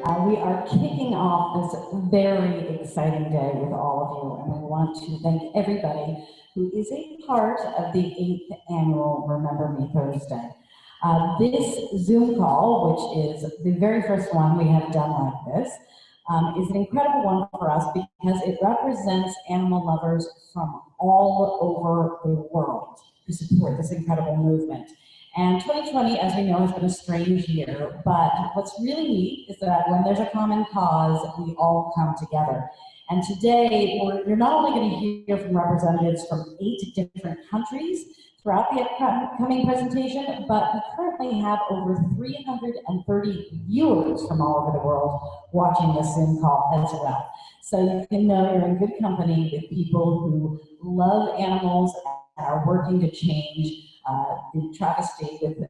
We are kicking off this very exciting day with all of you, and we want to thank everybody who is a part of the 8th annual Remember Me Thursday. This Zoom call, which is the very first one we have done like this, is an incredible one for us because it represents animal lovers from all over the world who support this incredible movement. And 2020, as we know, has been a strange year, but what's really neat is that when there's a common cause, we all come together. And today, you're not only going to hear from representatives from 8 different countries throughout the upcoming presentation, but we currently have over 330 viewers from all over the world watching this Zoom call as well. So you can know you're in good company with people who love animals and are working to change the travesty with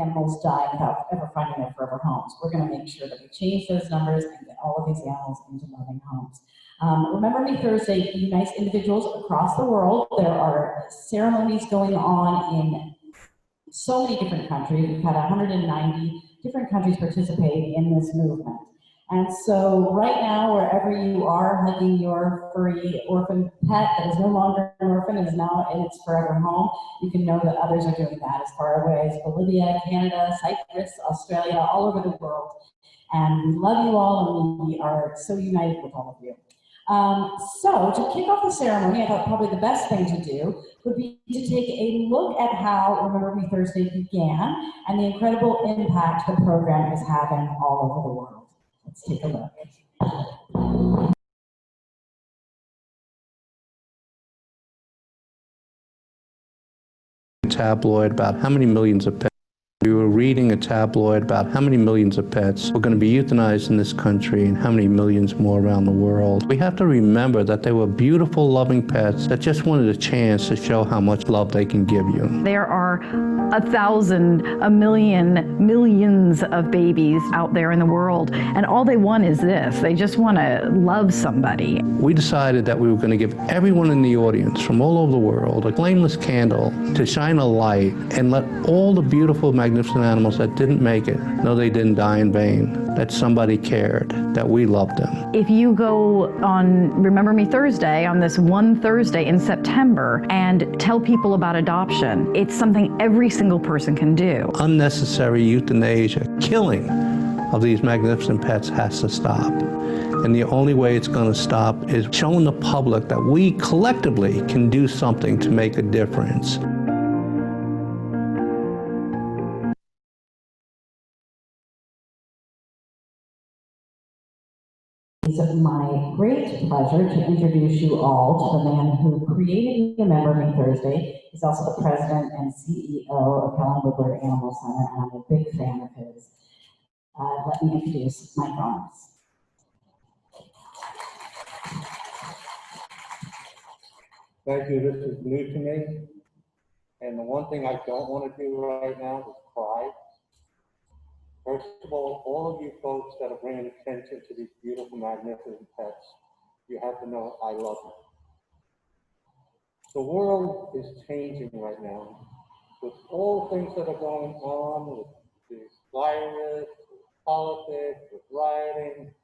animals dying without ever finding their forever homes. We're going to make sure that we change those numbers and get all of these animals into loving homes. Remember Me Thursday unites individuals across the world. There are ceremonies going on in so many different countries. We've had 190 different countries participating in this movement. And so right now, wherever you are, hugging your furry orphan pet that is no longer an orphan, is now in its forever home, you can know that others are doing that as far away as Bolivia, Canada, Cyprus, Australia, all over the world. And we love you all, and we are so united with all of you. So to kick off the ceremony, I thought probably the best thing to do would be to take a look at how Remember Me Thursday began and the incredible impact the program is having all over the world. Let's take a look. Tabloid about how many millions of pets. We were reading a tabloid about how many millions of pets were going to be euthanized in this country and how many millions more around the world. We have to remember that they were beautiful, loving pets that just wanted a chance to show how much love they can give you. There are 1,000, a million, millions of babies out there in the world, and all they want is this. They just want to love somebody. We decided that we were going to give everyone in the audience from all over the world a flameless candle to shine a light and let all the beautiful, magnificent animals that didn't make it know they didn't die in vain, that somebody cared, that we loved them. If you go on Remember Me Thursday, on this one Thursday in September, and tell people about adoption, it's something every single person can do. Unnecessary euthanasia, killing of these magnificent pets has to stop. And the only way it's going to stop is showing the public that we collectively can do something to make a difference. It's my great pleasure to introduce you all to the man who created Remember Me Thursday. He's also the president and CEO of Helen Woodward Animal Center, and I'm a big fan of his. Let me introduce Mike Arms. Thank you. This is new to me. And the one thing I don't want to do right now is cry. First of all of you folks that are bringing attention to these beautiful, magnificent pets, you have to know I love you. The world is changing right now. With all the things that are going on with this virus, with politics, with rioting,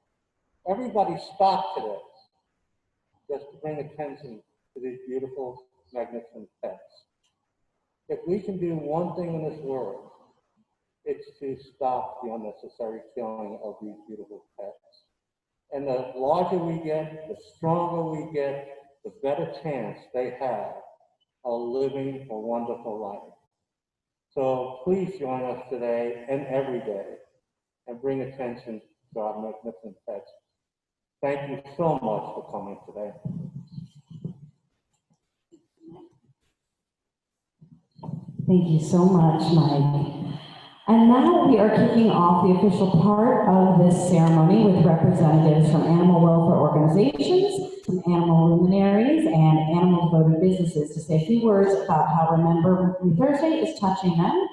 everybody stopped today just to bring attention to these beautiful, magnificent pets. If we can do one thing in this world, it's to stop the unnecessary killing of these beautiful pets. And the larger we get, the stronger we get, the better chance they have of living a wonderful life. So please join us today and every day and bring attention to our magnificent pets. Thank you so much for coming today. Thank you so much, Mike. And now we are kicking off the official part of this ceremony with representatives from animal welfare organizations, from animal luminaries, and animal devoted businesses to say a few words about how Remember Me Thursday is touching them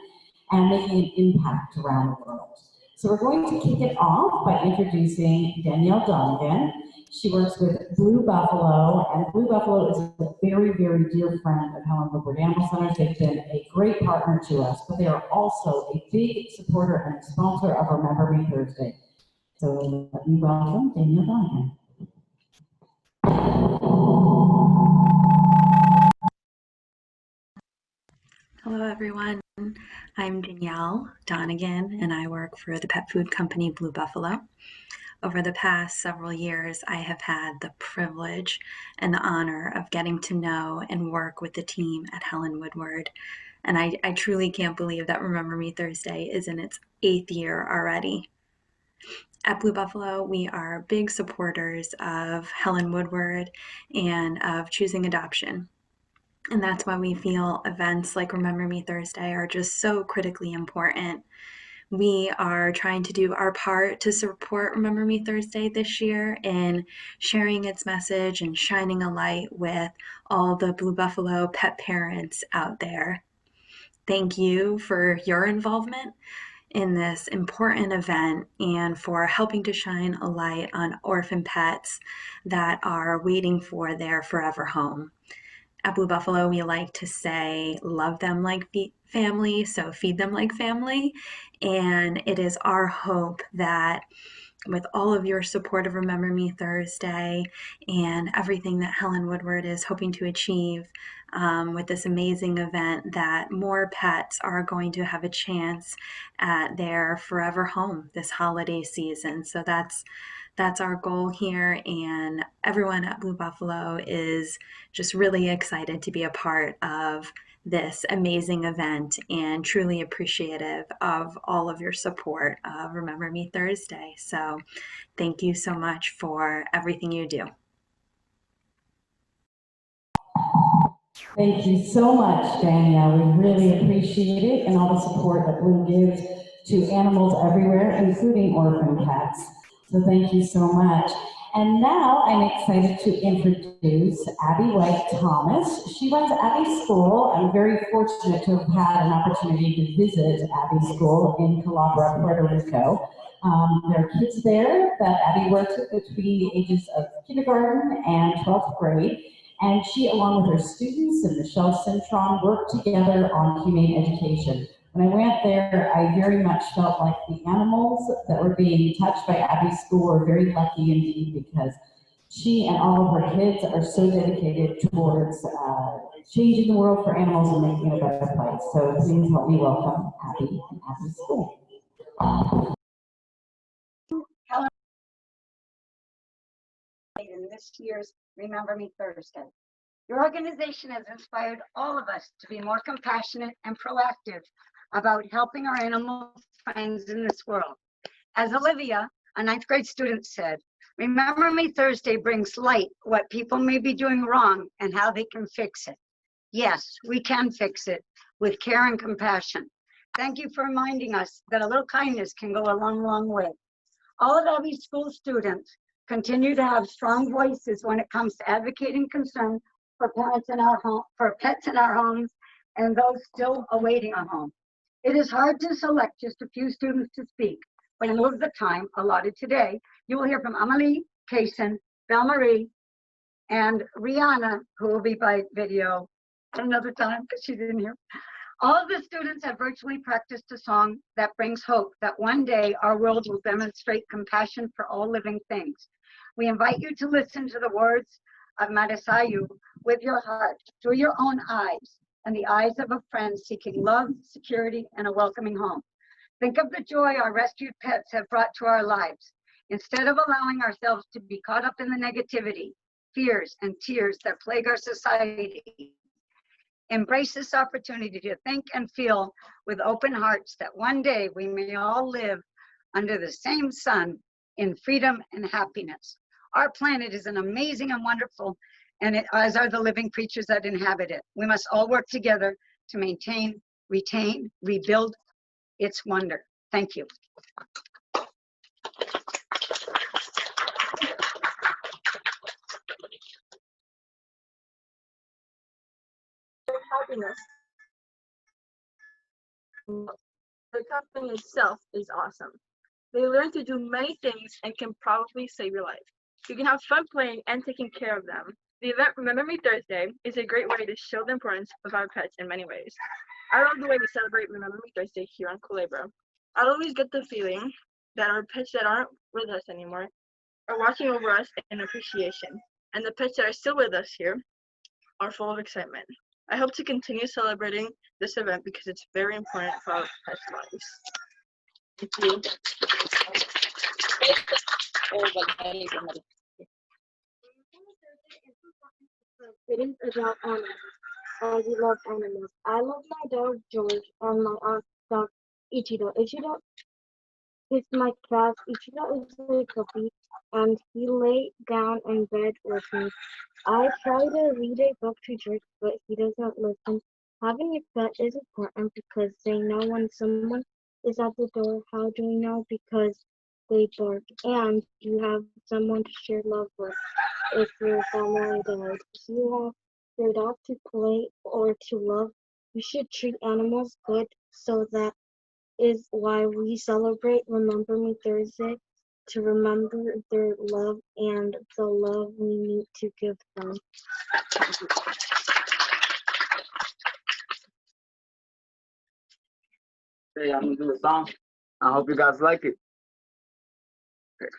and making an impact around the world. So we're going to kick it off by introducing Danielle Donegan. She works with Blue Buffalo, and Blue Buffalo is a very, very dear friend of Helen Woodward Animal Center. They've been a great partner to us, but they are also a big supporter and sponsor of Remember Me Thursday. So let me welcome Daniel Donahan. Hello, everyone. I'm Danielle Donegan, and I work for the pet food company Blue Buffalo. Over the past several years, I have had the privilege and the honor of getting to know and work with the team at Helen Woodward. And I truly can't believe that Remember Me Thursday is in its 8th year already. At Blue Buffalo, we are big supporters of Helen Woodward and of choosing adoption. And that's why we feel events like Remember Me Thursday are just so critically important. We are trying to do our part to support Remember Me Thursday this year in sharing its message and shining a light with all the Blue Buffalo pet parents out there. Thank you for your involvement in this important event and for helping to shine a light on orphan pets that are waiting for their forever home. At Blue Buffalo, we like to say, love them like family, so feed them like family. And it is our hope that with all of your support of Remember Me Thursday and everything that Helen Woodward is hoping to achieve with this amazing event, that more pets are going to have a chance at their forever home this holiday season. So that's our goal here, and everyone at Blue Buffalo is just really excited to be a part of this amazing event and truly appreciative of all of your support of Remember Me Thursday. So thank you so much for everything you do. Thank you so much, Danielle. We really appreciate it and all the support that Blue gives to animals everywhere, including orphan cats. So thank you so much. And now I'm excited to introduce Abby White Thomas. She runs Abbey School. I'm very fortunate to have had an opportunity to visit Abbey School in Calabria, Puerto Rico. There are kids there that Abby works with between the ages of kindergarten and 12th grade. And she, along with her students and Michelle Cintron, worked together on humane education. When I went there, I very much felt like the animals that were being touched by Abbey School were very lucky indeed, because she and all of her kids are so dedicated towards changing the world for animals and making it a better place. So please help me welcome Abby and Abbey School. In this year's Remember Me Thursday. Your organization has inspired all of us to be more compassionate and proactive about helping our animal friends in this world. As Olivia, a 9th grade student, said, Remember Me Thursday brings light what people may be doing wrong and how they can fix it. Yes, we can fix it with care and compassion. Thank you for reminding us that a little kindness can go a long, long way. All of Abbey School students continue to have strong voices when it comes to advocating concern for parents in our home, for pets in our homes, and those still awaiting a home. It is hard to select just a few students to speak, but in lieu of the time allotted today, you will hear from Amelie, Kaysen, Belle Marie, and Rihanna, who will be by video another time because she's in here. All of the students have virtually practiced a song that brings hope that one day our world will demonstrate compassion for all living things. We invite you to listen to the words of Madasayu with your heart, through your own eyes, and the eyes of a friend seeking love, security, and a welcoming home. Think of the joy our rescued pets have brought to our lives. Instead of allowing ourselves to be caught up in the negativity, fears, and tears that plague our society, embrace this opportunity to think and feel with open hearts that one day we may all live under the same sun in freedom and happiness. Our planet is an amazing and wonderful, and as are the living creatures that inhabit it. We must all work together to maintain, retain, rebuild its wonder. Thank you. Happiness. The company itself is awesome. They learn to do many things and can probably save your life. You can have fun playing and taking care of them. The event Remember Me Thursday is a great way to show the importance of our pets in many ways. I love the way we celebrate Remember Me Thursday here on Culebra. I always get the feeling that our pets that aren't with us anymore are watching over us in appreciation, and the pets that are still with us here are full of excitement. I hope to continue celebrating this event because it's very important for our pets' lives. Thank you. It is about animals. I love animals. I love my dog George and my aunt's dog Ichido. Ichido is my cat. Ichido is a puppy, and he lay down in bed with me. I try to read a book to George, but he doesn't listen. Having a pet is important because they know when someone is at the door. How do we know? Because they bark, and you have someone to share love with. If your family died, if you have your dog to play or to love, you should treat animals good. So that is why we celebrate Remember Me Thursday, to remember their love and the love we need to give them. Hey, I'm gonna do a song. I hope you guys like it. Okay.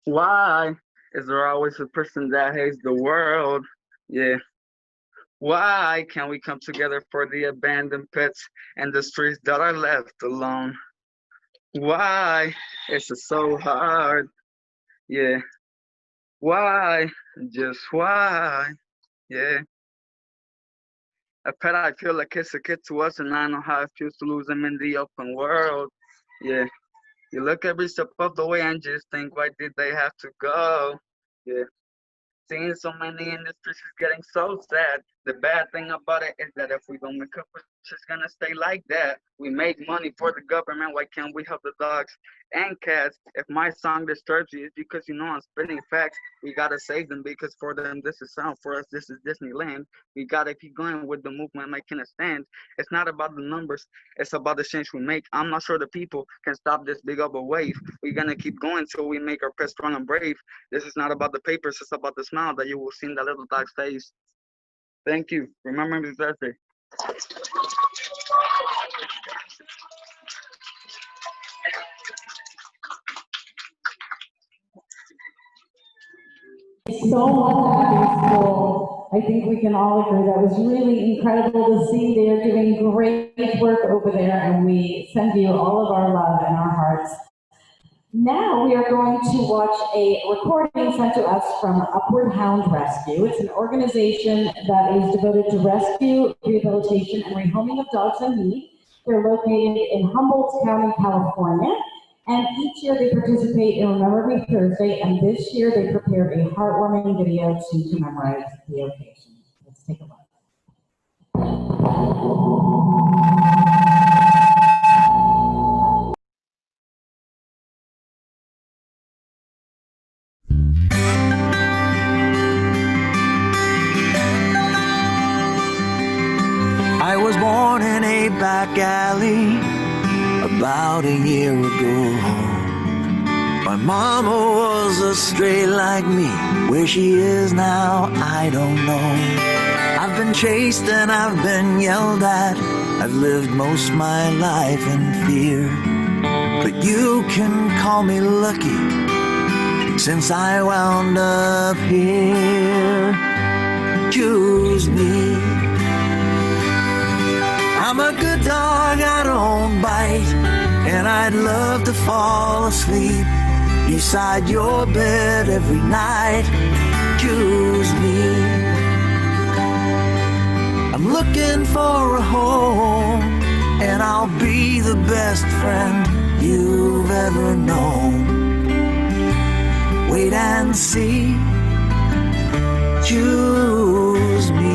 Why is there always a person that hates the world? Yeah. Why can't we come together for the abandoned pets and the streets that are left alone? Why is it so hard? Yeah. Why? Just why? Yeah. A pet, I feel like it's a kid to us, and I know how it feels to lose them in the open world. Yeah. You look every step of the way and just think, why did they have to go? Yeah. Seeing so many industries is getting so sad. The bad thing about it is that if we don't make up, it's just gonna stay like that. We make money for the government. Why can't we help the dogs and cats? If my song disturbs you, it's because you know I'm spitting facts. We gotta save them because for them this is sound. For us this is Disneyland. We gotta keep going with the movement, making a stand. It's not about the numbers. It's about the change we make. I'm not sure the people can stop this big of a wave. We're gonna keep going till we make our pets strong and brave. This is not about the papers. It's about the smile that you will see in that little dog's face. Thank you. Remember me Thursday. So much happy school. I think we can all agree that was really incredible to see. They are doing great work over there, and we send you all of our love and our hearts. Now we are going to watch a recording sent to us from Upward Hound Rescue. It's an organization that is devoted to rescue, rehabilitation, and rehoming of dogs in need. They're located in Humboldt County, California. And each year they participate in Remember Me Thursday, and this year they prepared a heartwarming video to commemorate the occasion. Let's take a look. I was born in a back alley about a year ago. My mama was a stray like me. Where she is now, I don't know. I've been chased and I've been yelled at. I've lived most my life in fear. But you can call me lucky, since I wound up here. Choose me. I'm a good dog, I don't bite, and I'd love to fall asleep beside your bed every night. Choose me. I'm looking for a home, and I'll be the best friend you've ever known. Wait and see. Choose me.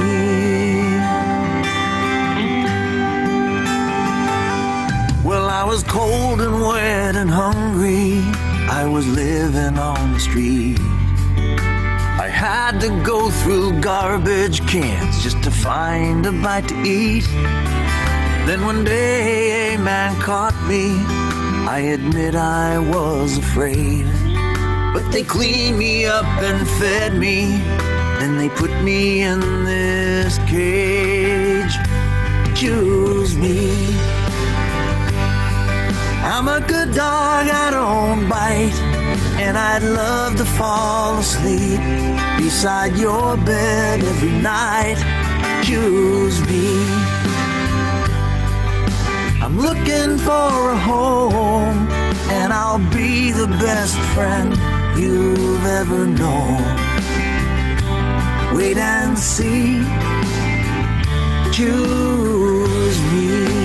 Well, I was cold and wet and hungry. I was living on the street. I had to go through garbage cans just to find a bite to eat. Then one day a man caught me. I admit I was afraid. But they cleaned me up and fed me. Then they put me in this cage. Choose me. I'm a good dog, I don't bite, and I'd love to fall asleep beside your bed every night. Choose me. I'm looking for a home, and I'll be the best friend you've ever known. Wait and see. Choose me.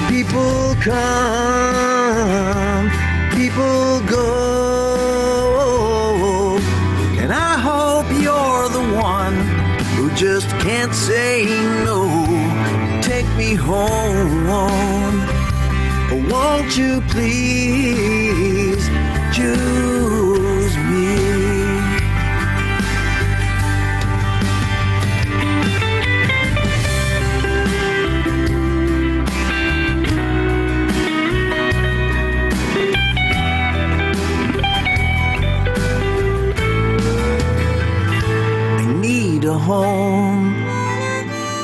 People come, people go, and I hope you're the one who just can't say no. Take me home, won't you please choose me? A home,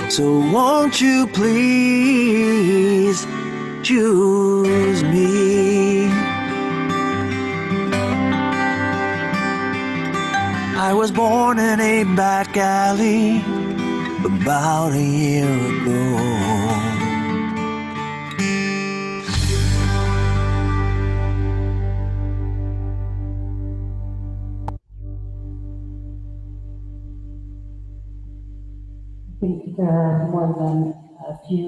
so won't you please choose me? I was born in a back alley about a year ago. I think there are more than a few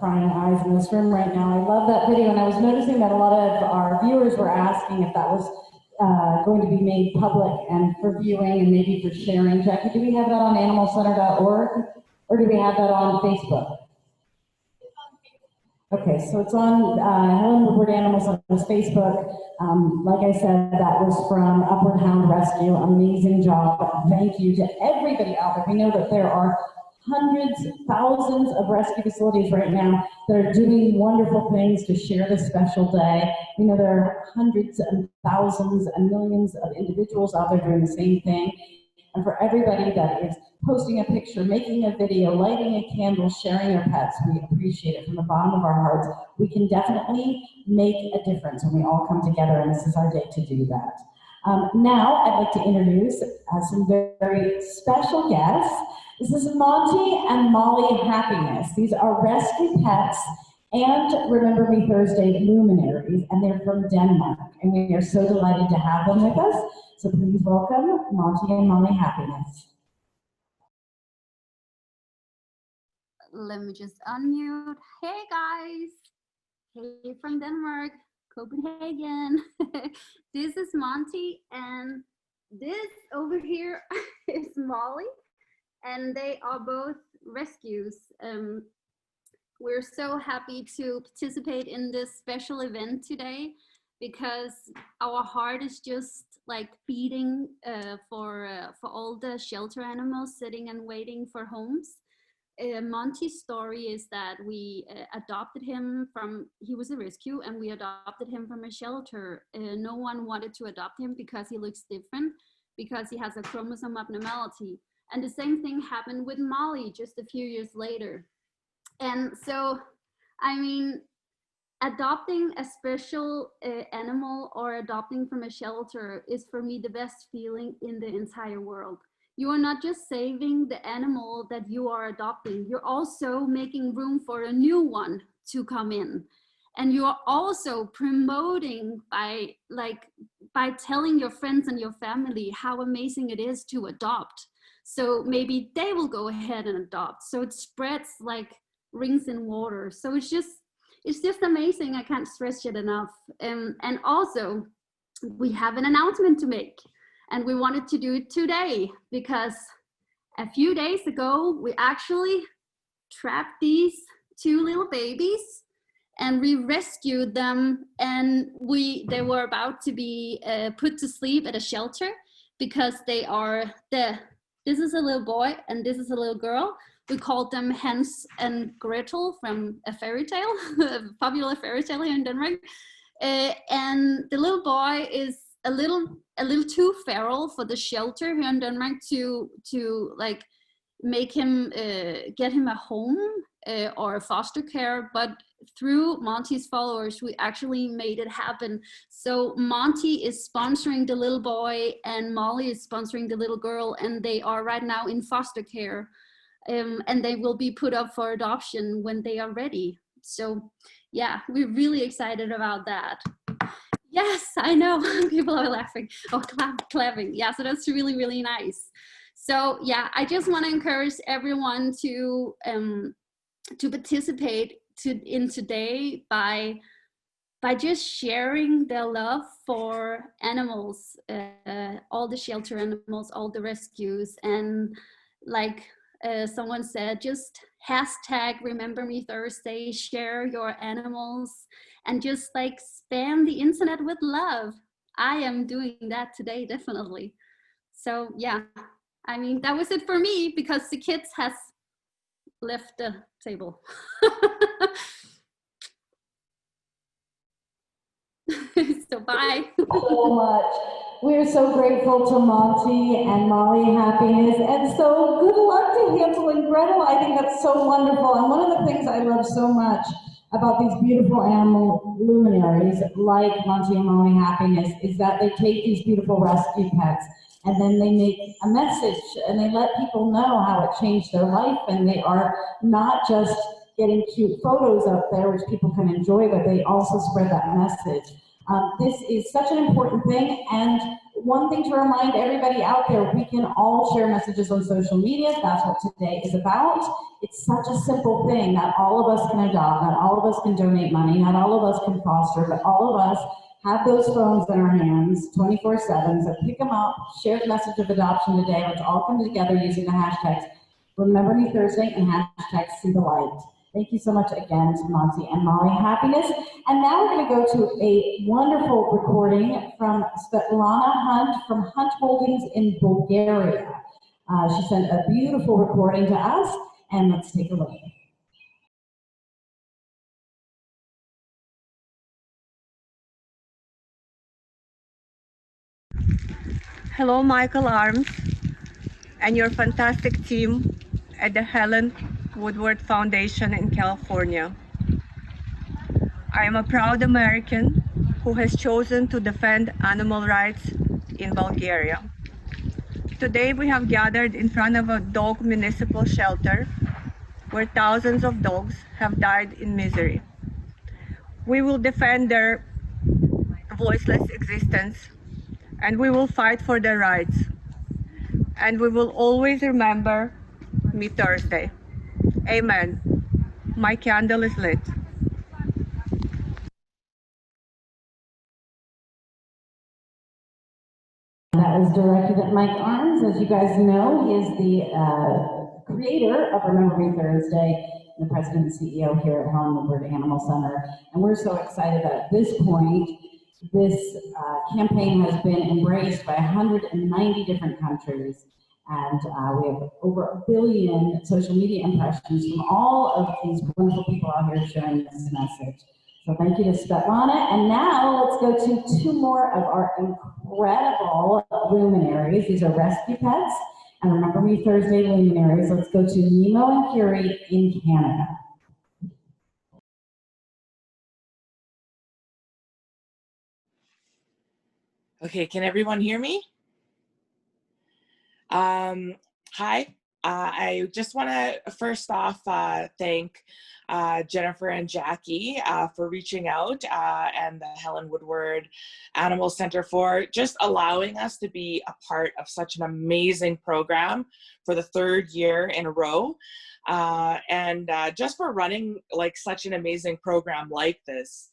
crying eyes in this room right now. I love that video, and I was noticing that a lot of our viewers were asking if that was going to be made public and for viewing and maybe for sharing. Jackie, do we have that on animalcenter.org, or do we have that on Facebook? Okay, so it's on Helen Woodward Animal Center's Facebook. Like I said, that was from Upward Hound Rescue. Amazing job. Thank you to everybody out there. We know that there are hundreds, thousands of rescue facilities right now that are doing wonderful things to share this special day. We know there are hundreds and thousands and millions of individuals out there doing the same thing. And for everybody that is posting a picture, making a video, lighting a candle, sharing your pets, we appreciate it from the bottom of our hearts. We can definitely make a difference when we all come together, and this is our day to do that. Now, I'd like to introduce some very special guests. This is Monty and Molly Happiness. These are rescue pets and Remember Me Thursday luminaries, and they're from Denmark. And we are so delighted to have them with us. So please welcome Monty and Molly Happiness. Let me just unmute. Hey guys, hey from Denmark, Copenhagen. This is Monty, and this over here is Molly, and they are both rescues. We're so happy to participate in this special event today because our heart is just like beating for all the shelter animals sitting and waiting for homes. Monty's story is that we adopted him from, he was a rescue, and we adopted him from a shelter. No one wanted to adopt him because he looks different, because he has a chromosome abnormality. And the same thing happened with Molly just a few years later. And so, I mean, adopting a special animal or adopting from a shelter is for me the best feeling in the entire world. You are not just saving the animal that you are adopting, you're also making room for a new one to come in. And you are also promoting by telling your friends and your family how amazing it is to adopt. So maybe they will go ahead and adopt. So it spreads like rings in water. So it's just amazing. I can't stress it enough. And also we have an announcement to make. And we wanted to do it today because a few days ago, we actually trapped these two little babies and we rescued them, and they were about to be put to sleep at a shelter because this is a little boy and this is a little girl. We called them Hans and Gretel from a fairy tale, a popular fairy tale here in Denmark. And the little boy is a little too feral for the shelter here in Denmark to like make him get him a home. or foster care, but through Monty's followers, we actually made it happen. So Monty is sponsoring the little boy and Molly is sponsoring the little girl, and they are right now in foster care. And they will be put up for adoption when they are ready. So yeah, we're really excited about that. Yes, I know, people are laughing, oh, clapping. Yeah, so that's really, really nice. So yeah, I just want to encourage everyone to participate in today by just sharing their love for animals, all the shelter animals, all the rescues, and like someone said, just hashtag Remember Me Thursday, share your animals, and just like spam the internet with love. I am doing that today, definitely. So yeah, I mean, that was it for me because the kids has left the table. So bye. So much. We're so grateful to Monty and Molly Happiness, and so good luck to Hansel and Gretel. I think that's so wonderful. And one of the things I love so much about these beautiful animal luminaries like Monty and Molly Happiness is that they take these beautiful rescue pets and then they make a message and they let people know how it changed their life, and they are not just getting cute photos up there which people can enjoy, but they also spread that message. This is such an important thing, and one thing to remind everybody out there, we can all share messages on social media. That's what today is about. It's such a simple thing. Not all of us can adopt, not all of us can donate money, not all of us can foster, but all of us have those phones in our hands 24/7, so pick them up, share the message of adoption today. Let's all come together using the hashtags Remember Me Thursday and hashtag See the Light. Thank you so much again to Monty and Molly Happiness. And now we're going to go to a wonderful recording from Svetlana Hunt from Hunt Holdings in Bulgaria. She sent a beautiful recording to us, and let's take a look. Hello, Michael Arms and your fantastic team at the Helen Woodward Foundation in California. I am a proud American who has chosen to defend animal rights in Bulgaria. Today we have gathered in front of a dog municipal shelter where thousands of dogs have died in misery. We will defend their voiceless existence, and we will fight for their rights. And we will always remember Me Thursday. Amen. My candle is lit. That was directed at Mike Arms. As you guys know, he is the creator of Remember Me Thursday, the president and CEO here at Helen Woodward Animal Center. And we're so excited that at this point, this campaign has been embraced by 190 different countries. And we have over 1 billion social media impressions from all of these wonderful people out here sharing this message. So thank you to Svetlana. And now let's go to two more of our incredible luminaries. These are rescue pets and Remember Me Thursday luminaries. Let's go to Nemo and Curie in Canada. Okay, can everyone hear me? Hi, I just want to first off thank Jennifer and Jackie for reaching out and the Helen Woodward Animal Center for just allowing us to be a part of such an amazing program for the 3rd year in a row, and just for running like such an amazing program like this.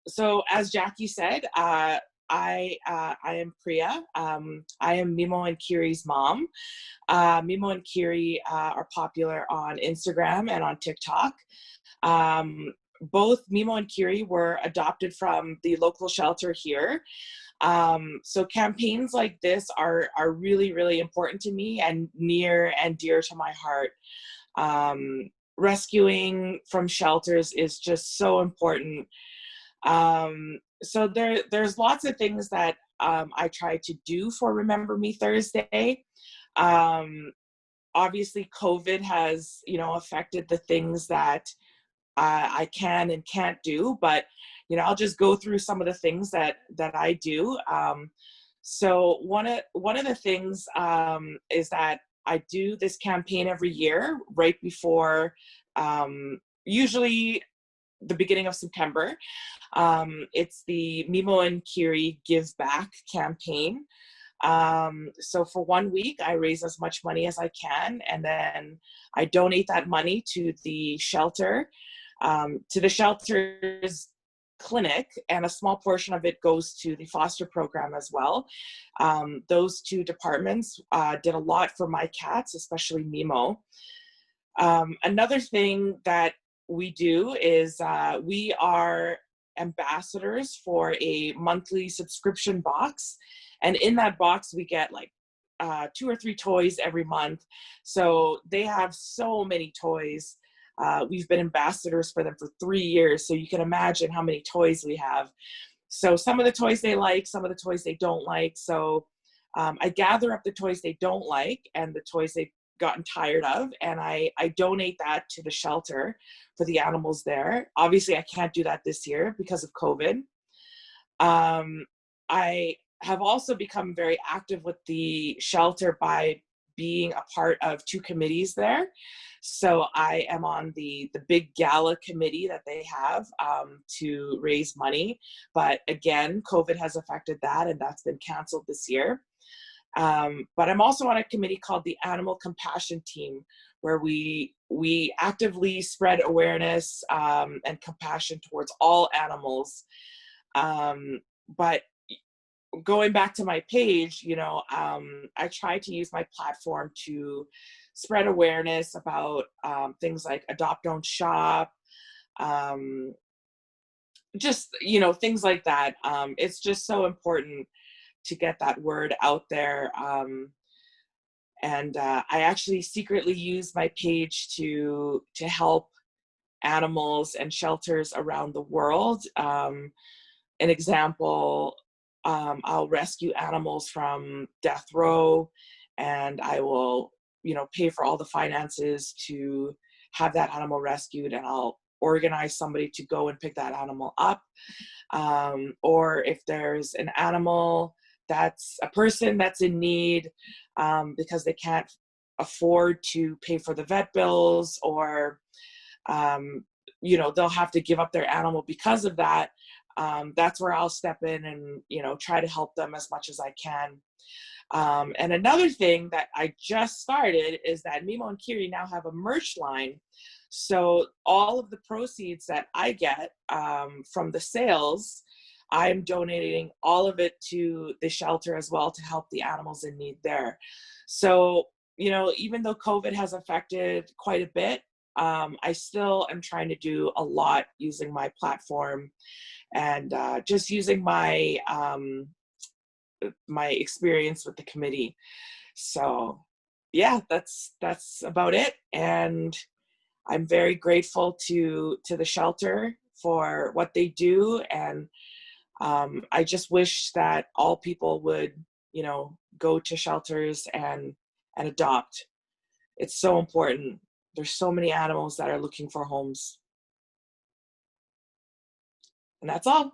So as Jackie said, I am Priya. I am Mimo and Kiri's mom. Mimo and Kiri are popular on Instagram and on TikTok. Both Mimo and Kiri were adopted from the local shelter here. So campaigns like this are really, really important to me and near and dear to my heart. Rescuing from shelters is just so important. So there's lots of things that I try to do for Remember Me Thursday. obviously COVID has, affected the things that I can and can't do, but, I'll just go through some of the things that I do. So one of the things is that I do this campaign every year right before, usually the beginning of September. It's the Mimo and Kiri Give Back campaign. So for 1 week, I raise as much money as I can, and then I donate that money to the shelter, to the shelter's clinic, and a small portion of it goes to the foster program as well. Those two departments did a lot for my cats, especially Mimo. Another thing that we do is we are ambassadors for a monthly subscription box. And in that box, we get like 2 or 3 toys every month. So they have so many toys. We've been ambassadors for them for 3 years. So you can imagine how many toys we have. So some of the toys they like, some of the toys they don't like. So I gather up the toys they don't like and the toys they've gotten tired of, and I donate that to the shelter for the animals there. Obviously, I can't do that this year because of COVID. I have also become very active with the shelter by being a part of 2 committees there. So I am on the big gala committee that they have to raise money. But again, COVID has affected that, and that's been canceled this year. But I'm also on a committee called the Animal Compassion Team, where we actively spread awareness and compassion towards all animals. But going back to my page, I try to use my platform to spread awareness about things like Adopt, Don't Shop, just, things like that. It's just so important to get that word out there. And I actually secretly use my page to help animals and shelters around the world. An example, I'll rescue animals from death row, and I will, pay for all the finances to have that animal rescued, and I'll organize somebody to go and pick that animal up. Or if there's an animal that's a person that's in need because they can't afford to pay for the vet bills, or they'll have to give up their animal because of that, that's where I'll step in and try to help them as much as I can. And another thing that I just started is that Mimo and Kiri now have a merch line. So all of the proceeds that I get from the sales, I'm donating all of it to the shelter as well to help the animals in need there. So, even though COVID has affected quite a bit, I still am trying to do a lot using my platform and just using my my experience with the committee. So yeah, that's about it. And I'm very grateful to the shelter for what they do. And I just wish that all people would, go to shelters and adopt. It's so important. There's so many animals that are looking for homes. And that's all.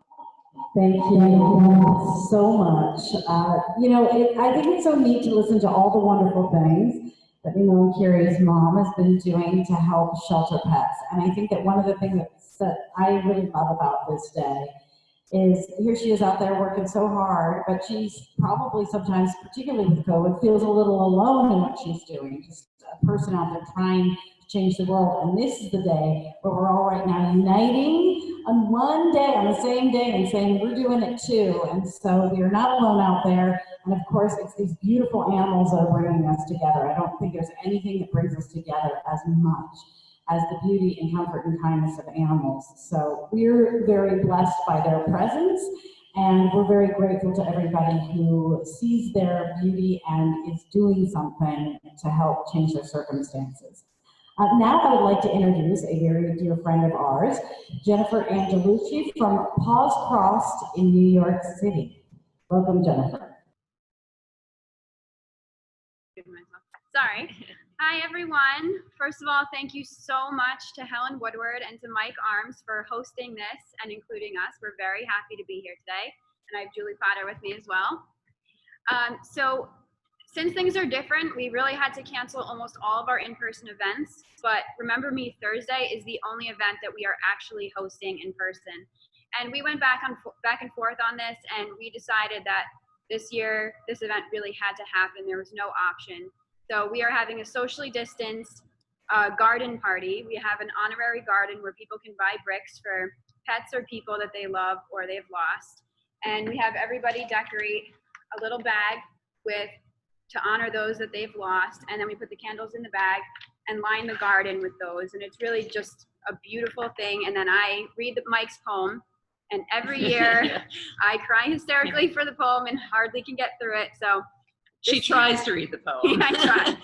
Thank you so much. I think it's so neat to listen to all the wonderful things that Mimo and Kiri's mom has been doing to help shelter pets. And I think that one of the things that I really love about this day is here she is out there working so hard, but she's probably sometimes, particularly with COVID, feels a little alone in what she's doing. Just a person out there trying to change the world. And this is the day where we're all right now uniting on one day, on the same day, and saying we're doing it too. And so we are not alone out there. And of course, it's these beautiful animals that are bringing us together. I don't think there's anything that brings us together as much as the beauty and comfort and kindness of animals. So we're very blessed by their presence, and we're very grateful to everybody who sees their beauty and is doing something to help change their circumstances. Now I would like to introduce a very dear friend of ours, Jennifer Angelucci from Paws Crossed in New York City. Welcome, Jennifer. Sorry. Hi, everyone. First of all, thank you so much to Helen Woodward and to Mike Arms for hosting this and including us. We're very happy to be here today. And I have Julie Potter with me as well. So since things are different, we really had to cancel almost all of our in-person events. But Remember Me Thursday is the only event that we are actually hosting in person. And we went back and forth on this, and we decided that this year, this event really had to happen. There was no option. So we are having a socially distanced garden party. We have an honorary garden where people can buy bricks for pets or people that they love or they've lost. And we have everybody decorate a little bag to honor those that they've lost. And then we put the candles in the bag and line the garden with those. And it's really just a beautiful thing. And then I read Mike's poem. And every year I cry hysterically for the poem and hardly can get through it. So she tries to read the poem. Yeah, I try.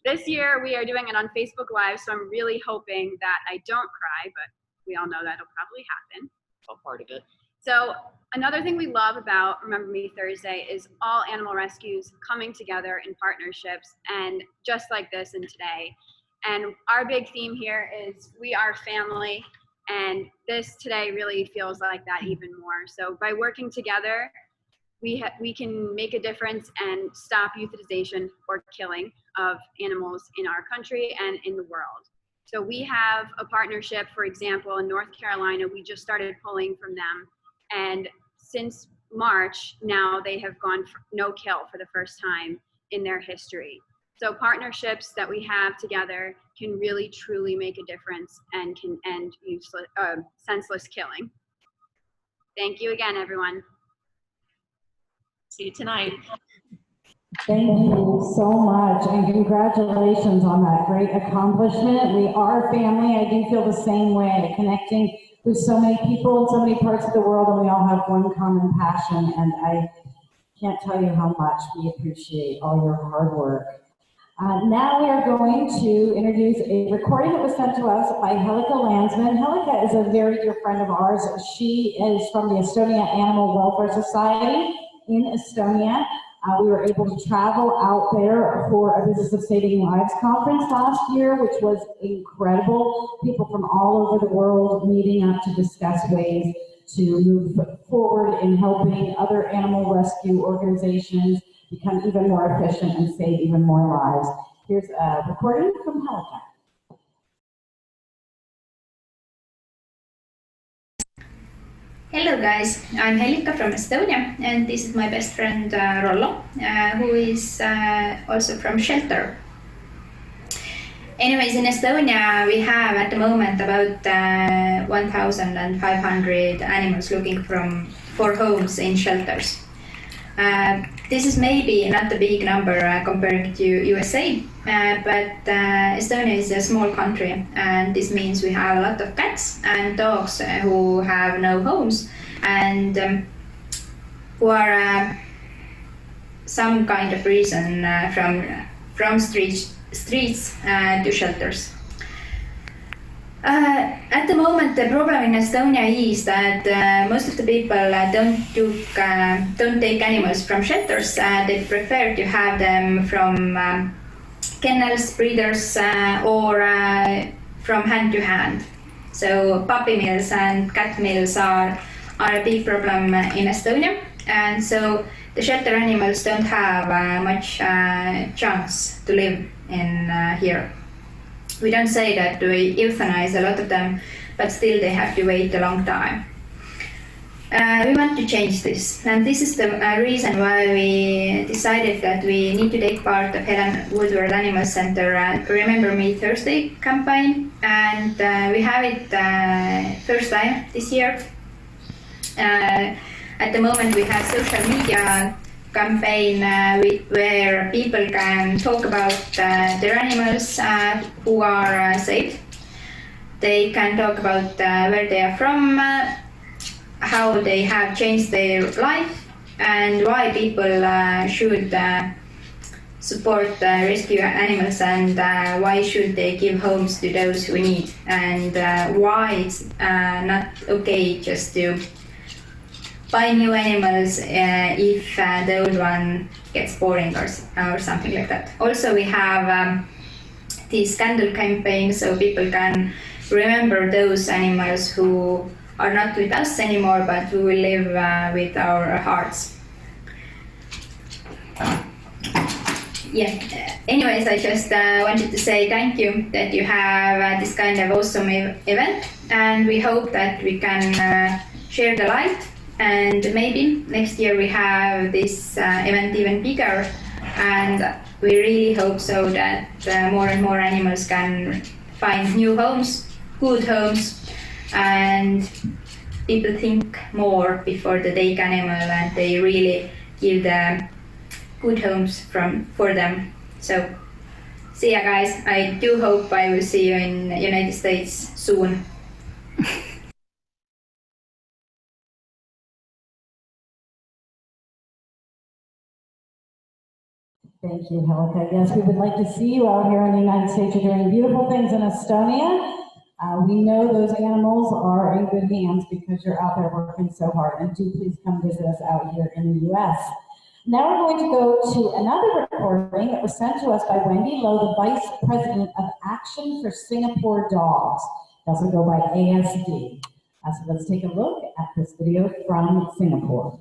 This year we are doing it on Facebook Live, so I'm really hoping that I don't cry, but we all know that'll probably happen. All part of it. So another thing we love about Remember Me Thursday is all animal rescues coming together in partnerships, and just like this and today. And our big theme here is we are family, and this today really feels like that even more. So by working together, we can make a difference and stop euthanization or killing of animals in our country and in the world. So we have a partnership, for example, in North Carolina, we just started pulling from them. And since March, now they have gone for no kill for the first time in their history. So partnerships that we have together can really, truly make a difference and can end senseless killing. Thank you again, everyone. See you tonight. Thank you so much, and congratulations on that great accomplishment. We are family. I do feel the same way, connecting with so many people in so many parts of the world, and we all have one common passion, and I can't tell you how much we appreciate all your hard work. Now we are going to introduce a recording that was sent to us by Helika Landsman. Helika is a very dear friend of ours. She is from the Estonia Animal Welfare Society in Estonia. We were able to travel out there for a Business of Saving Lives conference last year, which was incredible. People from all over the world meeting up to discuss ways to move forward in helping other animal rescue organizations become even more efficient and save even more lives. Here's a recording from Helika. Hello guys, I'm Helika from Estonia, and this is my best friend Rollo, who is also from shelter. Anyways, in Estonia we have at the moment about 1,500 animals looking for homes in shelters. This is maybe not a big number compared to USA, but Estonia is a small country, and this means we have a lot of cats and dogs who have no homes and who are some kind of reason from streets to shelters. At the moment, the problem in Estonia is that most of the people don't take animals from shelters. They prefer to have them from kennels, breeders, or from hand to hand. So puppy mills and cat mills are a big problem in Estonia, and so the shelter animals don't have much chance to live in here. We don't say that we euthanize a lot of them, but still they have to wait a long time. We want to change this, and this is the reason why we decided that we need to take part of Helen Woodward Animal Center Remember Me Thursday campaign, and we have it first time this year. At the moment we have social media campaign where people can talk about their animals who are safe. They can talk about where they are from, how they have changed their life, and why people should support rescue animals, and why should they give homes to those who need, and why it's not okay just to buy new animals if the old one gets boring or something like that. Also, we have this candle campaign so people can remember those animals who are not with us anymore, but who will live with our hearts. Yeah, anyways, I just wanted to say thank you that you have this kind of awesome event, and we hope that we can share the light, and maybe next year we have this event even bigger, and we really hope so that more and more animals can find new homes, good homes, and people think more before they take animal, and they really give them good homes for them. So see ya, guys. I do hope I will see you in the United States soon. Thank you, Helga. Yes, we would like to see you out here in the United States. You're doing beautiful things in Estonia. We know those animals are in good hands because you're out there working so hard. And do please come visit us out here in the US. Now we're going to go to another recording that was sent to us by Wendy Lowe, the Vice President of Action for Singapore Dogs. They also go by ASD. So let's take a look at this video from Singapore.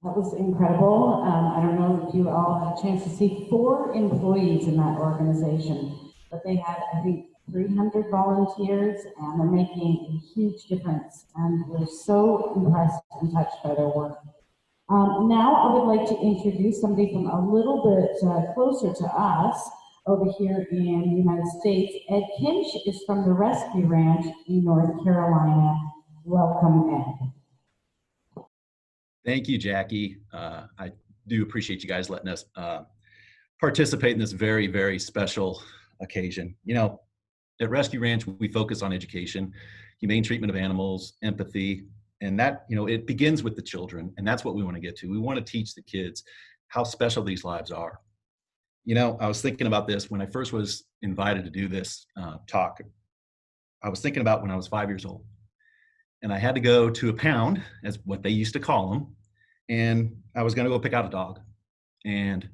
That was incredible. I don't know if you all had a chance to see 4 employees in that organization, but they had, I think, 300 volunteers, and they're making a huge difference. And we're so impressed and touched by their work. Now I would like to introduce somebody from a little bit closer to us over here in the United States. Ed Kinch is from the Rescue Ranch in North Carolina. Welcome, Ed. Thank you, Jackie. I do appreciate you guys letting us participate in this very, very special occasion. You know, at Rescue Ranch, we focus on education, humane treatment of animals, empathy, and that, you know, it begins with the children, and that's what we want to get to. We want to teach the kids how special these lives are. You know, I was thinking about this when I first was invited to do this talk. I was thinking about when I was 5 years old. And I had to go to a pound, as what they used to call them, and I was going to go pick out a dog. And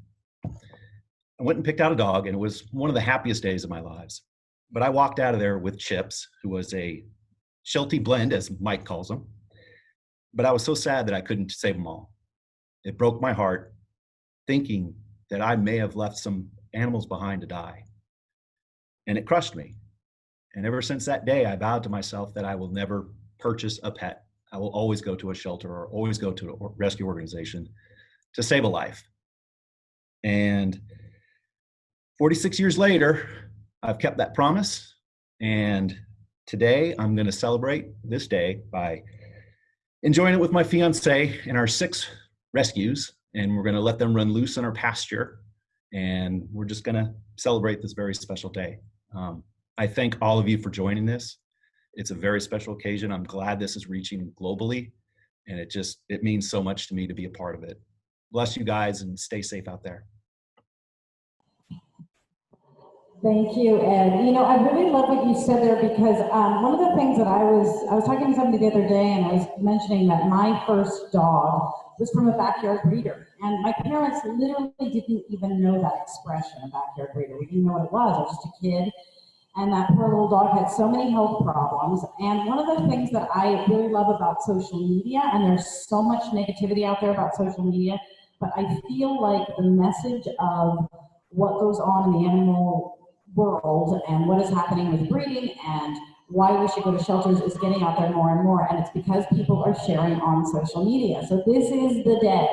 I went and picked out a dog, and it was one of the happiest days of my lives. But I walked out of there with Chips, who was a Sheltie blend, as Mike calls them. But I was so sad that I couldn't save them all. It broke my heart thinking that I may have left some animals behind to die. and it crushed me. And ever since that day, I vowed to myself that I will never purchase a pet. I will always go to a shelter or always go to a rescue organization to save a life. And 46 years later, I've kept that promise. And today I'm going to celebrate this day by enjoying it with my fiance and our 6 rescues. And we're going to let them run loose in our pasture. And we're just going to celebrate this very special day. I thank all of you for joining this. It's a very special occasion. I'm glad this is reaching globally. And it means so much to me to be a part of it. Bless you guys and stay safe out there. Thank you, Ed. You know, I really love what you said there because one of the things that I was talking to somebody the other day and I was mentioning that my first dog was from a backyard breeder. And my parents literally didn't even know that expression, a backyard breeder. We didn't know what it was. I was just a kid. And that poor little dog had so many health problems. And one of the things that I really love about social media, and there's so much negativity out there about social media, but I feel like the message of what goes on in the animal world and what is happening with breeding and why we should go to shelters is getting out there more and more. And it's because people are sharing on social media. So this is the day.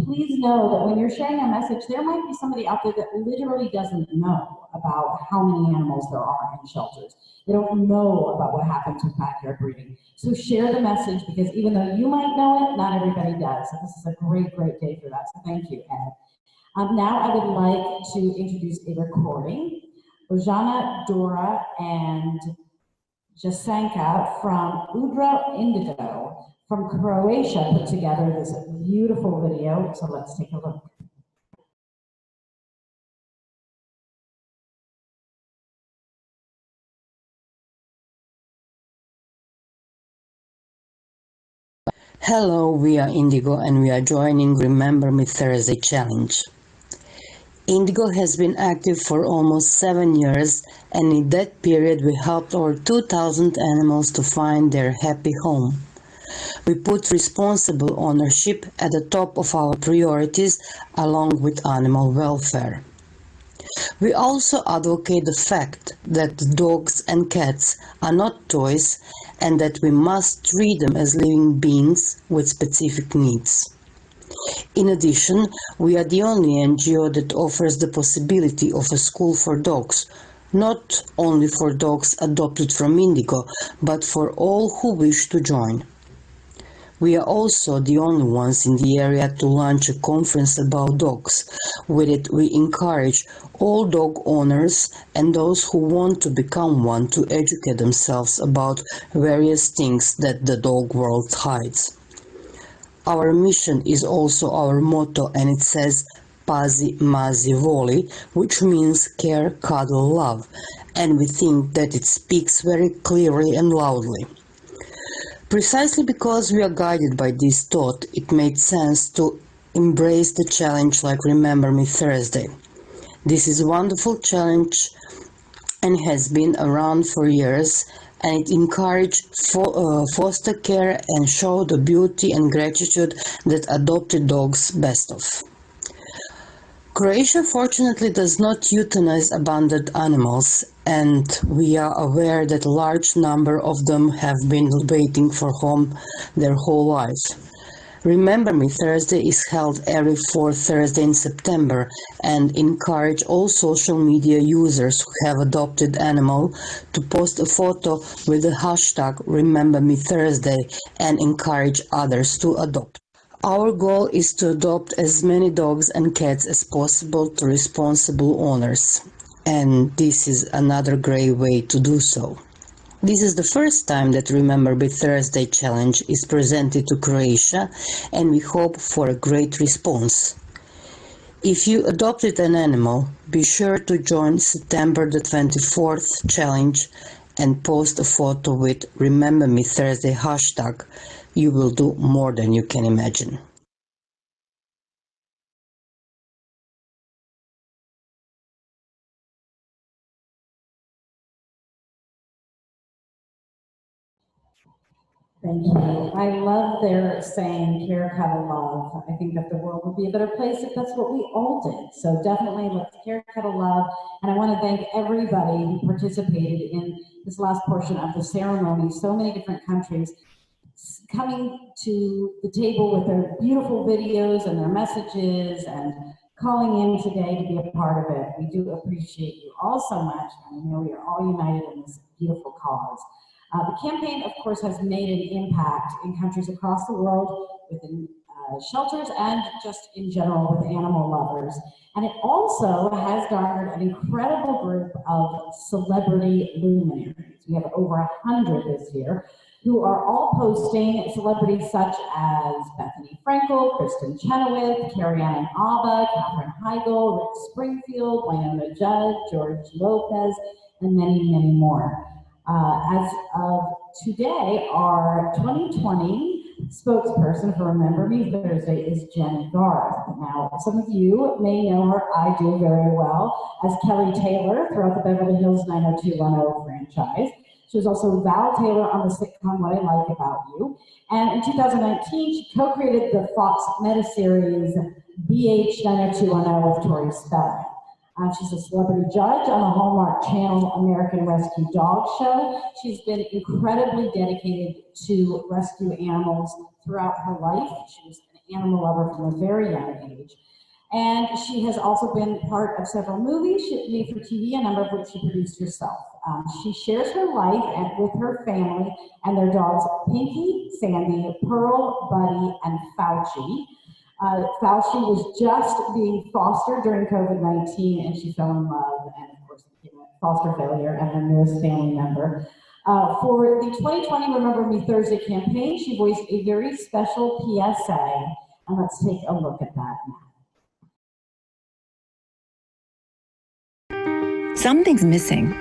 Please know that when you're sharing a message, there might be somebody out there that literally doesn't know about how many animals there are in shelters. They don't know about what happens with backyard breeding. So share the message because even though you might know it, not everybody does. So this is a great, great day for that. So thank you, Ed. Now I would like to introduce a recording. Ojana, Dora, and Jasanka from Udra Indigo from Croatia put together this beautiful video. So let's take a look. Hello, we are Indigo and we are joining Remember Me Thursday challenge. Indigo has been active for almost 7 years, and in that period we helped over 2,000 animals to find their happy home. We put responsible ownership at the top of our priorities along with animal welfare. We also advocate the fact that dogs and cats are not toys and that we must treat them as living beings with specific needs. In addition, we are the only NGO that offers the possibility of a school for dogs, not only for dogs adopted from Indigo, but for all who wish to join. We are also the only ones in the area to launch a conference about dogs. With it, we encourage all dog owners and those who want to become one to educate themselves about various things that the dog world hides. Our mission is also our motto, and it says Pazi, Mazi, Voli, which means care, cuddle, love, and we think that it speaks very clearly and loudly. Precisely because we are guided by this thought, it made sense to embrace the challenge like Remember Me Thursday. This is a wonderful challenge and has been around for years, and it encourages foster care and show the beauty and gratitude that adopted dogs best of. Croatia fortunately does not euthanize abandoned animals, and we are aware that a large number of them have been waiting for home their whole life. Remember Me Thursday is held every fourth Thursday in September and encourage all social media users who have adopted animal to post a photo with the hashtag Remember Me Thursday and encourage others to adopt. Our goal is to adopt as many dogs and cats as possible to responsible owners, and this is another great way to do so. This is the first time that Remember Me Thursday challenge is presented to Croatia, and we hope for a great response. If you adopted an animal, be sure to join September the 24th challenge and post a photo with Remember Me Thursday hashtag. You will do more than you can imagine. Thank you. I love their saying, care, cuddle, love. I think that the world would be a better place if that's what we all did. So definitely let's care, cuddle, love. And I want to thank everybody who participated in this last portion of the ceremony. So many different countries coming to the table with their beautiful videos and their messages and calling in today to be a part of it. We do appreciate you all so much, and I know we are all united in this beautiful cause. The campaign, of course, has made an impact in countries across the world within shelters and just in general with animal lovers. And it also has garnered an incredible group of celebrity luminaries. We have over 100 this year who are all posting celebrities such as Bethany Frankel, Kristen Chenoweth, Carrie-Ann Abba, Katherine Heigl, Rick Springfield, Wynonna Judd, George Lopez, and many, many more. As of today, our 2020 spokesperson for Remember Me Thursday is Jenny Garth. Now, some of you may know her, I do very well, as Kelly Taylor throughout the Beverly Hills 90210 franchise. She was also Val Taylor on the sitcom What I Like About You. And in 2019, she co-created the Fox meta-series BH 90210 with Tori Spelling. She's a celebrity judge on the Hallmark Channel American Rescue Dog Show. She's been incredibly dedicated to rescue animals throughout her life. She was an animal lover from a very young age. And she has also been part of several movies made for TV, a number of which she produced herself. She shares her life with her family and their dogs Pinky, Sandy, Pearl, Buddy, and Fauci. Fauci was just being fostered during COVID-19, and she fell in love and, of course, became a foster failure and her newest family member. For the 2020 Remember Me Thursday campaign, she voiced a very special PSA, and let's take a look at that now. Something's missing.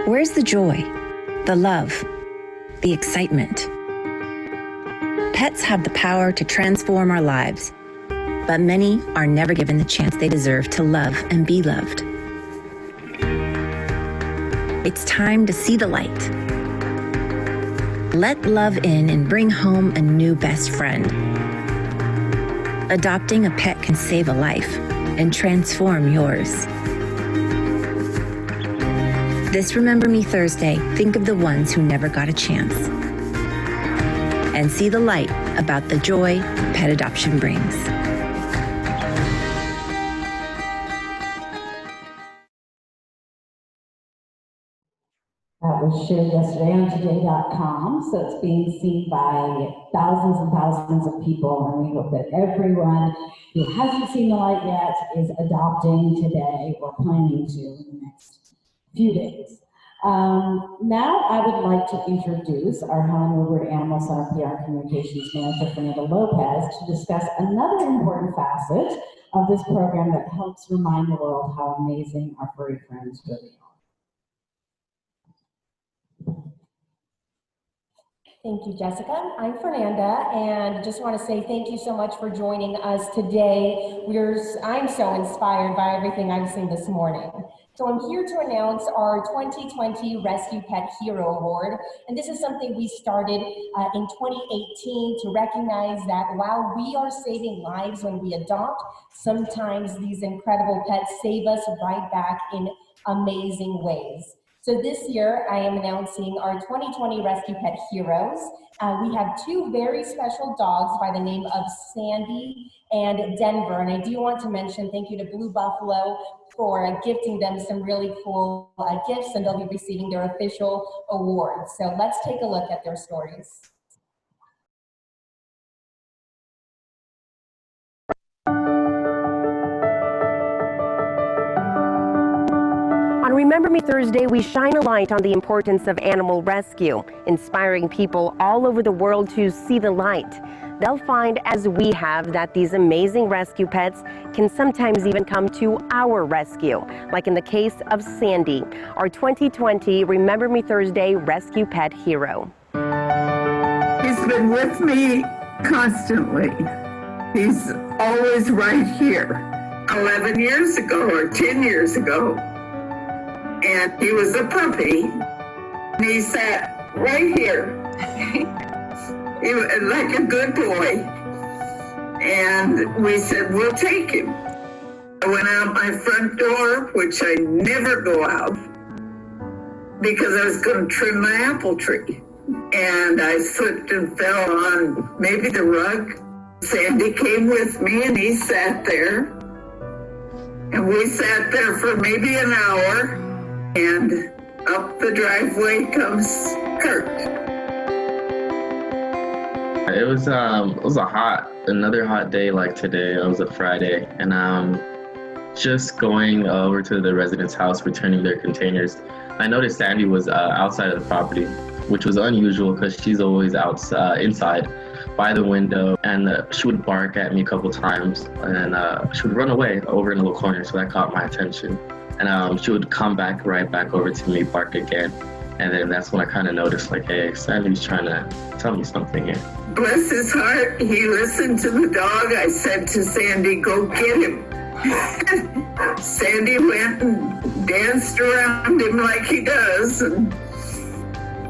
Where's the joy, the love, the excitement? Pets have the power to transform our lives, but many are never given the chance they deserve to love and be loved. It's time to see the light. Let love in and bring home a new best friend. Adopting a pet can save a life and transform yours. This Remember Me Thursday, think of the ones who never got a chance. And see the light about the joy pet adoption brings. That was shared yesterday on today.com, so it's being seen by thousands and thousands of people, and we hope that everyone who hasn't seen the light yet is adopting today or planning to in the next few days. Now I would like to introduce our Helen Woodward Animal Center PR Communications Manager, Fernanda Lopez, to discuss another important facet of this program that helps remind the world how amazing our furry friends really are. Thank you, Jessica. I'm Fernanda, and just want to say thank you so much for joining us today. I'm so inspired by everything I've seen this morning. So I'm here to announce our 2020 Rescue Pet Hero Award, and this is something we started in 2018 to recognize that while we are saving lives when we adopt, sometimes these incredible pets save us right back in amazing ways. So this year, I am announcing our 2020 Rescue Pet Heroes. We have two very special dogs by the name of Sandy and Denver. And I do want to mention thank you to Blue Buffalo for gifting them some really cool gifts, and they'll be receiving their official awards. So let's take a look at their stories. On Remember Me Thursday, we shine a light on the importance of animal rescue, inspiring people all over the world to see the light. They'll find, as we have, that these amazing rescue pets can sometimes even come to our rescue, like in the case of Sandy, our 2020 Remember Me Thursday Rescue Pet Hero. He's been with me constantly. He's always right here. 11 years ago or 10 years ago. And he was a puppy. And he sat right here. He was like a good boy. And we said, we'll take him. I went out my front door, which I never go out, because I was going to trim my apple tree. And I slipped and fell on maybe the rug. Sandy came with me and he sat there. And we sat there for maybe an hour. And up the driveway comes Kurt. It was another hot day like today. It was a Friday, and just going over to the resident's house, returning their containers. I noticed Sandy was outside of the property, which was unusual because she's always inside by the window, and she would bark at me a couple times, and she would run away over in a little corner, so that caught my attention. And she would come right back over to me, bark again. And then that's when I kind of noticed, like, hey, Sandy's trying to tell me something here. Bless his heart, he listened to the dog. I said to Sandy, go get him. Sandy went and danced around him like he does, and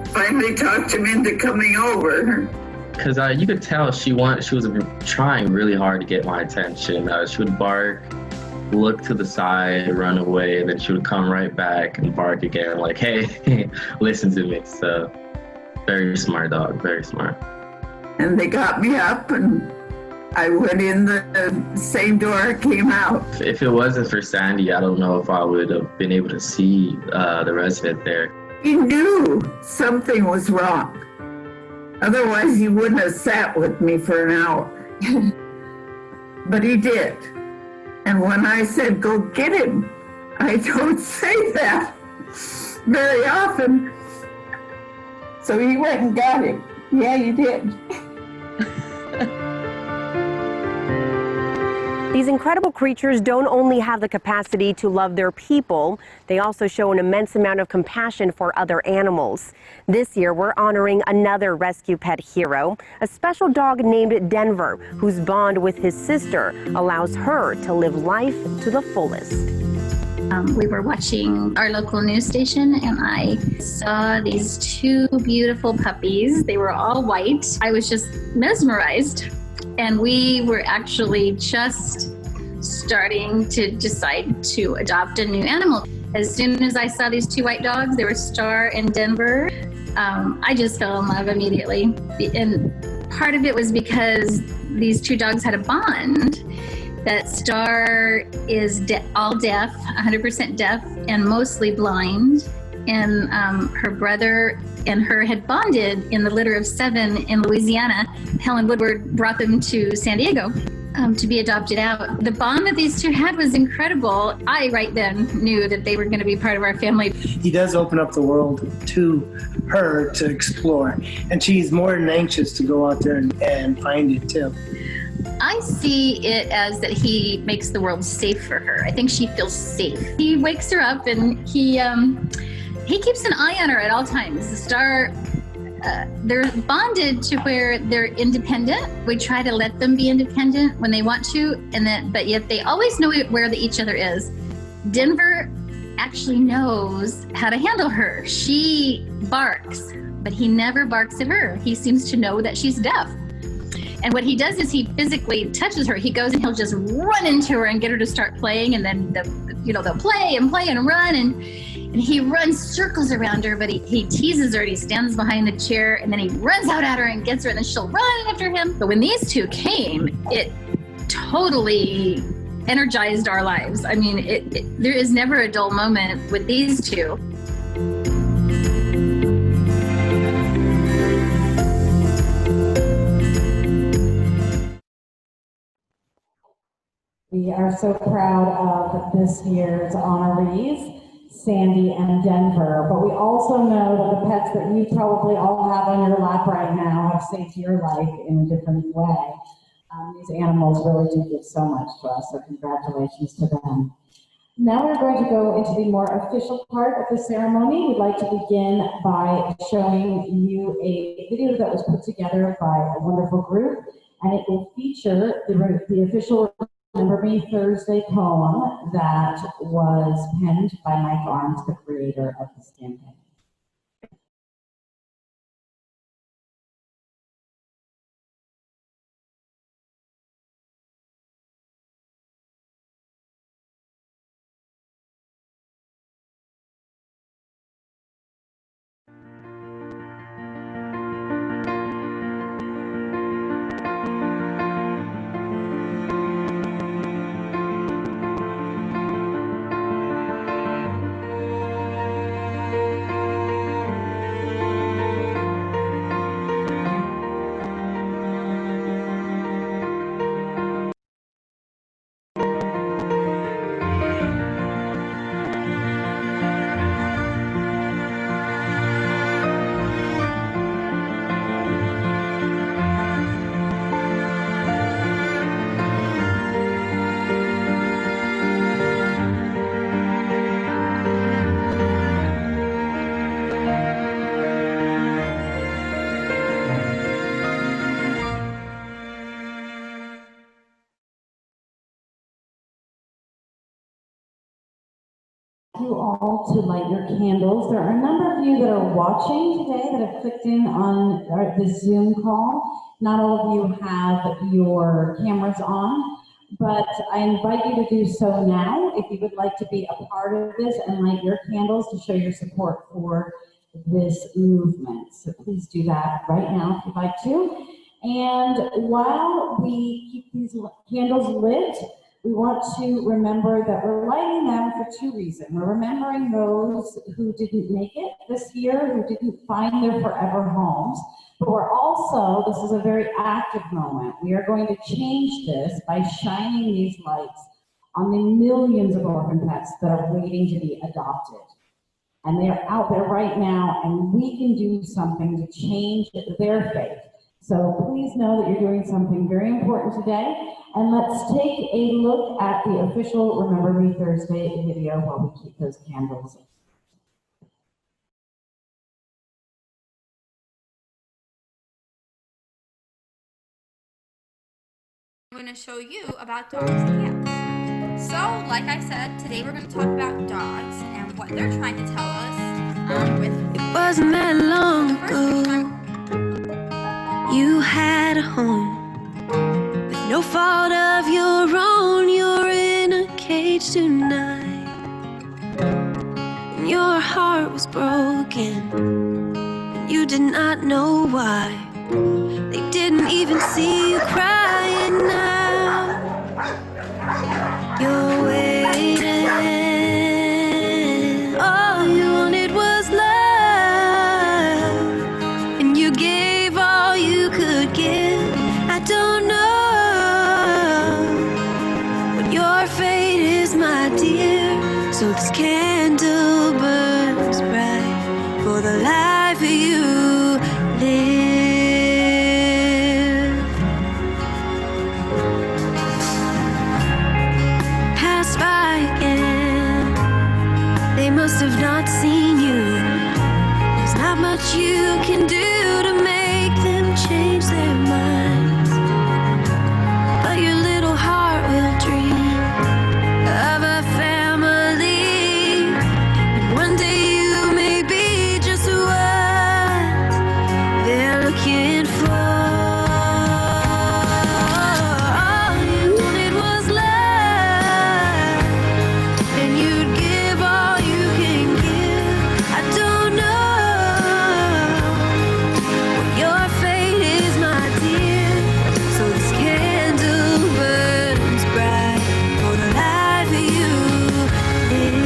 finally talked him into coming over. Because you could tell she was trying really hard to get my attention. She would bark, look to the side, run away, and then she would come right back and bark again, like, hey, listen to me. So, very smart dog, very smart. And they got me up, and I went in the same door I came out. If it wasn't for Sandy, I don't know if I would have been able to see the resident there. He knew something was wrong. Otherwise, he wouldn't have sat with me for an hour. But he did. And when I said, go get him, I don't say that very often. So he went and got him. Yeah, you did. These incredible creatures don't only have the capacity to love their people, they also show an immense amount of compassion for other animals. This year, we're honoring another rescue pet hero, a special dog named Denver, whose bond with his sister allows her to live life to the fullest. We were watching our local news station, and I saw these two beautiful puppies. They were all white. I was just mesmerized. And we were actually just starting to decide to adopt a new animal. As soon as I saw these two white dogs, they were Star and Denver, I just fell in love immediately. And part of it was because these two dogs had a bond. That Star is all deaf, 100% deaf, and mostly blind. And her brother and her had bonded in the litter of 7 in Louisiana. Helen Woodward brought them to San Diego to be adopted out. The bond that these two had was incredible. I right then knew that they were going to be part of our family. He does open up the world to her to explore, and she's more than anxious to go out there and find it too. I see it as that he makes the world safe for her. I think she feels safe. He wakes her up, and he keeps an eye on her at all times. The Star, they're bonded to where they're independent. We try to let them be independent when they want to, but yet they always know where each other is. Denver actually knows how to handle her. She barks, but he never barks at her. He seems to know that she's deaf. And what he does is he physically touches her. He goes and he'll just run into her and get her to start playing, and then they'll play and run, and he runs circles around her, but he teases her, and he stands behind the chair, and then he runs out at her and gets her, and then she'll run after him. But when these two came, it totally energized our lives. I mean, there is never a dull moment with these two. We are so proud of this year's honorees, Sandy and Denver, but we also know that the pets that you probably all have on your lap right now have saved your life in a different way. These animals really do give so much to us, so congratulations to them. Now we're going to go into the more official part of the ceremony. We'd like to begin by showing you a video that was put together by a wonderful group, and it will feature the official Remember Me Thursday poem that was penned by Mike Arms, the creator of this campaign. all to light your candles. There are a number of you that are watching today that have clicked in on this Zoom call. Not all of you have your cameras on, but I invite you to do so now if you would like to be a part of this and light your candles to show your support for this movement. So please do that right now if you'd like to. And while we keep these candles lit, we want to remember that we're lighting them for two reasons. We're remembering those who didn't make it this year, who didn't find their forever homes. But we're also, this is a very active moment. We are going to change this by shining these lights on the millions of orphan pets that are waiting to be adopted. And they're out there right now, and we can do something to change their fate. So please know that you're doing something very important today. And let's take a look at the official Remember Me Thursday video while we keep those candles. I'm going to show you about dogs and cats. So, like I said, today we're going to talk about dogs and what they're trying to tell us with... It wasn't that long ago. You had a home with no fault of your own. You're in a cage tonight, and your heart was broken, and you did not know why. They didn't even see you crying now. You're waiting. All you wanted was love, and you gave all you could give. I don't know what your fate is, my dear. So this candle burns bright for the life of you live. Pass by again. They must have not seen you. There's not much you can do to make them change their minds, but your little heart will dream of a family, and one day you may be just what they're looking for. All you wanted was love, and you'd give all you can give. I don't know what your fate is, my dear. So this candle burns bright for the life of you live.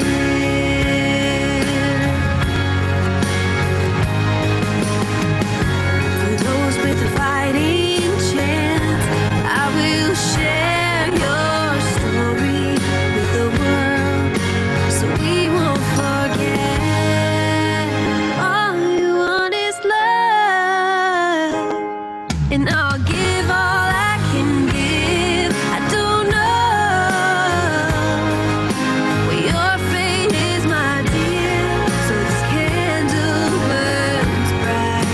For those with a fighting chance, I will share your story with the world, so we won't forget. All you want is love, and I'll give all I can give. I don't know what your fate is, my dear. So this candle burns bright.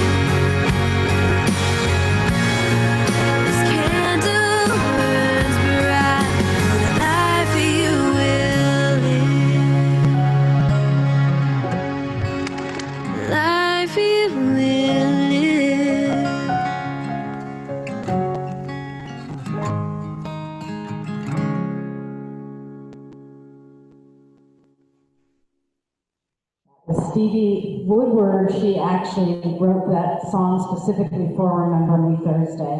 This candle burns bright for the life of you will live. Life you will live. Stevie Woodward, she actually wrote that song specifically for Remember Me Thursday.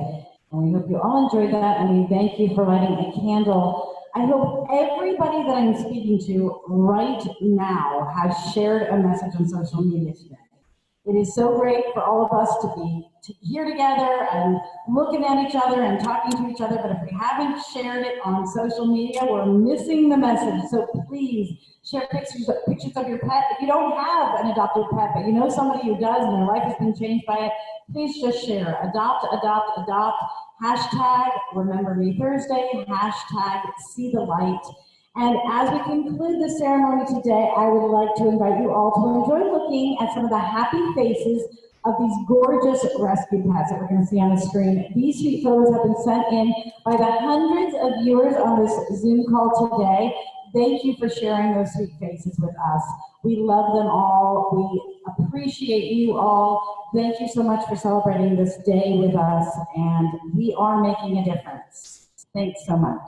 And we hope you all enjoyed that, and we thank you for lighting a candle. I hope everybody that I'm speaking to right now has shared a message on social media today. It is so great for all of us to be here together and looking at each other and talking to each other, but if we haven't shared it on social media, we're missing the message. So please share pictures of your pet. If you don't have an adopted pet, but you know somebody who does and their life has been changed by it, please just share. Adopt, adopt, adopt. Hashtag Remember Me Thursday. Hashtag See the Light. And as we conclude the ceremony today, I would like to invite you all to enjoy looking at some of the happy faces of these gorgeous rescue pets that we're going to see on the screen. These sweet photos have been sent in by the hundreds of viewers on this Zoom call today. Thank you for sharing those sweet faces with us. We love them all. We appreciate you all. Thank you so much for celebrating this day with us, and we are making a difference. Thanks so much.